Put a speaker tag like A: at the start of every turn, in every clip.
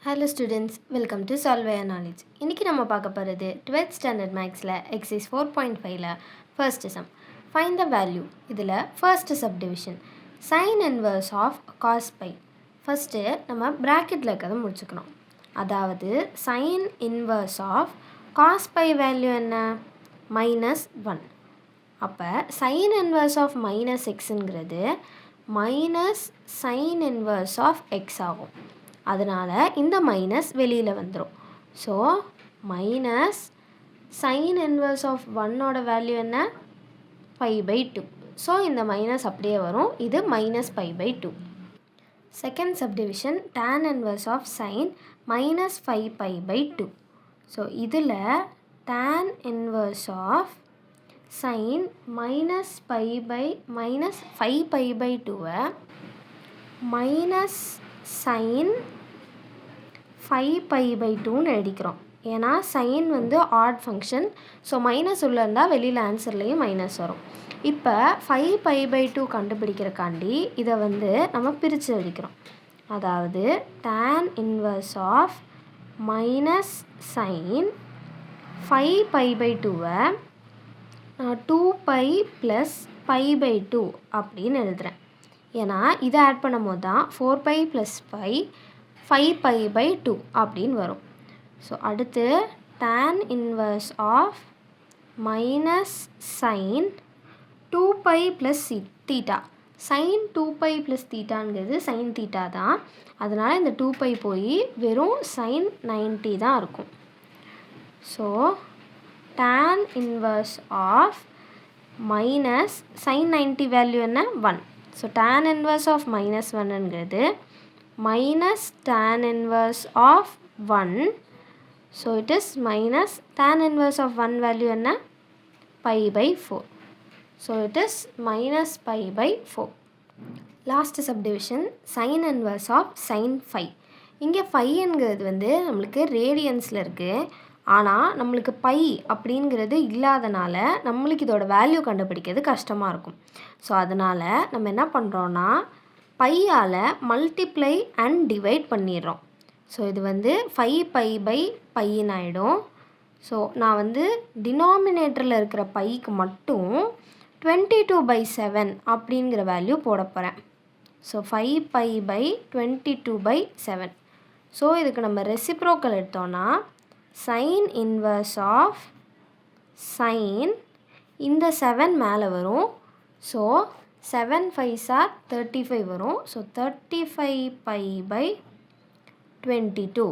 A: Hello students, welcome to Solve Your Knowledge. இன்னைக்கு நம்ம பார்க்க போகிறது 12th standard mathsல exercise 4.5ல first sum. Find the value. இதில் first subdivision. Sin inverse of cos pi. First நம்ம bracketல இருக்கிறத முடிச்சுக்கணும். அதாவது sin inverse of cos pi value என்ன? -1. அப்போ sin inverse of minus xங்கிறது minus sin inverse of x ஆகும். அதனால் இந்த minus வெளியில் வந்துடும். So minus sine inverse of ஒன்னோட வேல்யூ என்ன? π/2. ஸோ இந்த மைனஸ் அப்படியே வரும். இது -π/2. Second subdivision tan inverse of sine -5π/2. So இதில் tan இன்வர்ஸ் ஆஃப் சைன் -5/2வை மைனஸ் சைன் 5π/2ன்னு எழுதிக்கிறோம். ஏன்னா சைன் வந்து ஆட் ஃபங்க்ஷன். ஸோ மைனஸ் உள்ள இருந்தால் வெளியில் ஆன்சர்லேயும் மைனஸ் வரும். இப்போ 5π/2 கண்டுபிடிக்கிறக்காண்டி இதை வந்து நம்ம பிரித்து எழுதிக்கிறோம். அதாவது tan inverse of minus sine 5π/2வை 2π + π/2 அப்படின்னு எழுதுகிறேன். ஏன்னா இதை ஆட் பண்ணும் போது தான் 4π + π 5π/2 அப்படின்னு வரும். ஸோ அடுத்து tan inverse of minus sine 2π + theta. Sine 2π + தீட்டாங்கிறது சைன் தீட்டா தான். அதனால் இந்த 2π போய் வெறும் சைன் 90 தான் இருக்கும். So tan inverse of minus sine 90 value என்ன? 1. ஸோ tan இன்வர்ஸ் ஆஃப் -1ங்கிறது minus tan inverse of 1. So it is minus tan inverse of 1 value என்ன? π/4. So it is minus π/4. Last subdivision sin inverse of sin 5. இங்கே 5ங்கிறது வந்து நம்மளுக்கு ரேடியன்ஸில் இருக்குது. ஆனால் நம்மளுக்கு by அப்படிங்கிறது இல்லாதனால நம்மளுக்கு இதோட வேல்யூ கண்டுபிடிக்கிறது கஷ்டமாக இருக்கும். ஸோ அதனால் நம்ம என்ன பண்ணுறோன்னா பையால் மல்டிப்ளை அண்ட் டிவைட் பண்ணிடுறோம். ஸோ இது வந்து 5π/πன்னு ஆகிடும். ஸோ நான் வந்து டினாமினேட்டரில் இருக்கிற பைக்கு மட்டும் 22/7 அப்படிங்கிற வேல்யூ போட போகிறேன். ஸோ 5π/22/7. ஸோ இதுக்கு நம்ம ரெசிப்ரோக்கல் எடுத்தோன்னா சைன் இன்வர்ஸ் ஆஃப் சைன் இந்த 7 மேலே வரும். ஸோ 7 5s are 35 வரும். ஸோ 35π/22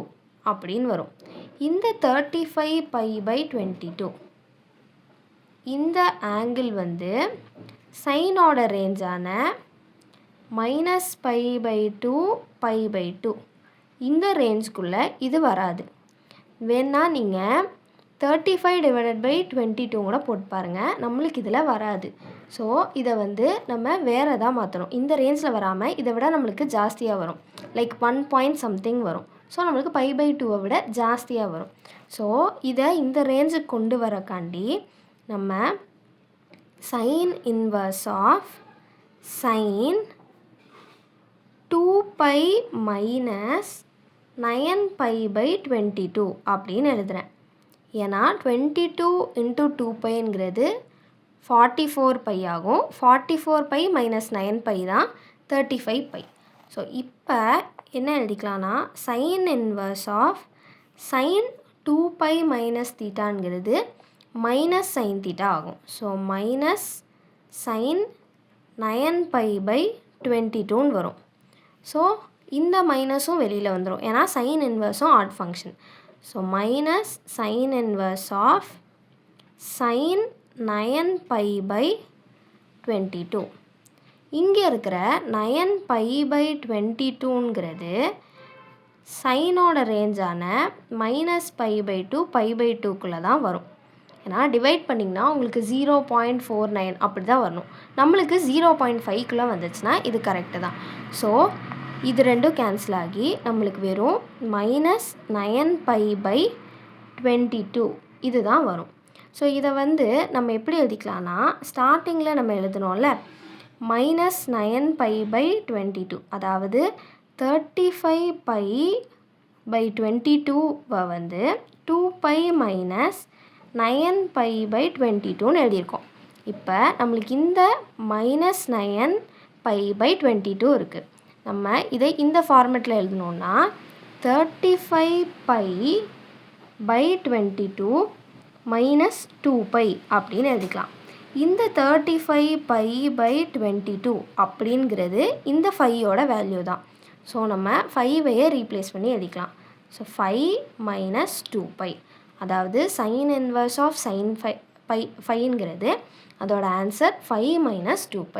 A: அப்படின்னு வரும். இந்த 35π/22 இந்த ஆங்கிள் வந்து சைனோட ரேஞ்சான -π/2 π/2 இந்த ரேஞ்சுக்குள்ளே இது வராது. வேணால் நீங்கள் 35/22 கூட போட்டு பாருங்கள். நம்மளுக்கு இதில் வராது. ஸோ இதை வந்து நம்ம வேறு எதாவது மாற்றணும். இந்த ரேஞ்சில் வராமல் இதை விட நம்மளுக்கு ஜாஸ்தியாக வரும். லைக் 1 பாயிண்ட் சம்திங் வரும். ஸோ நம்மளுக்கு π/2வை விட ஜாஸ்தியாக வரும். ஸோ இதை இந்த ரேஞ்சுக்கு கொண்டு வரக்காண்டி நம்ம சைன் இன்வர்ஸ் ஆஃப் சைன் 2π - 9π/22 அப்படின்னு எழுதுகிறேன். ஏன்னா 22 × 2πங்கிறது 44π ஆகும். 44π - 9π தான் 35π. ஸோ இப்போ என்ன எழுதிக்கலாம்னா சைன் இன்வர்ஸ் ஆஃப் சைன் 2π - தீட்டாங்கிறது மைனஸ் சைன் தீட்டா ஆகும். ஸோ மைனஸ் சைன் 9π/22ன்னு வரும். ஸோ இந்த மைனஸும் வெளியில் வந்துடும். ஏன்னா சைன் இன்வர்ஸும் odd function. So minus sine inverse of sine 9π/22. இங்கே இருக்கிற 9π/22ங்கிறது சைனோட ரேஞ்சான -π/2 π/2க்குள்ளே தான் வரும். ஏன்னா டிவைட் பண்ணிங்கன்னா உங்களுக்கு 0.49 அப்படி தான் வரணும். நம்மளுக்கு 0.5க்குள்ளே வந்துச்சுன்னா இது கரெக்டு தான். ஸோ இது ரெண்டும் கேன்சல் ஆகி நம்மளுக்கு வெறும் -9π/22 இது தான் வரும். ஸோ இதை வந்து நம்ம எப்படி எழுதிக்கலாம்னா ஸ்டார்டிங்கில் நம்ம எழுதணும்ல -9π/22 அதாவது 35π பை 22 வந்து 2π மைனஸ் 9π பை 22ன்னு எழுதியிருக்கோம். இப்போ நம்மளுக்கு இந்த மைனஸ் 9π பை 22 இருக்குது. நம்ம இதை இந்த ஃபார்மேட்டில் எழுதணுன்னா 35π பை 22 மைனஸ் 2π அப்படின்னு எழுதிக்கலாம். இந்த 35π பை 22 அப்படிங்கிறது இந்த 5ஓட வேல்யூ தான். ஸோ நம்ம 5ஐயே ரீப்ளேஸ் பண்ணி எழுதிக்கலாம். ஸோ 5 மைனஸ் 2π, அதாவது சைன் இன்வர்ஸ் ஆஃப் சைன் 5ங்கிறது அதோட ஆன்சர் 5 மைனஸ் 2π.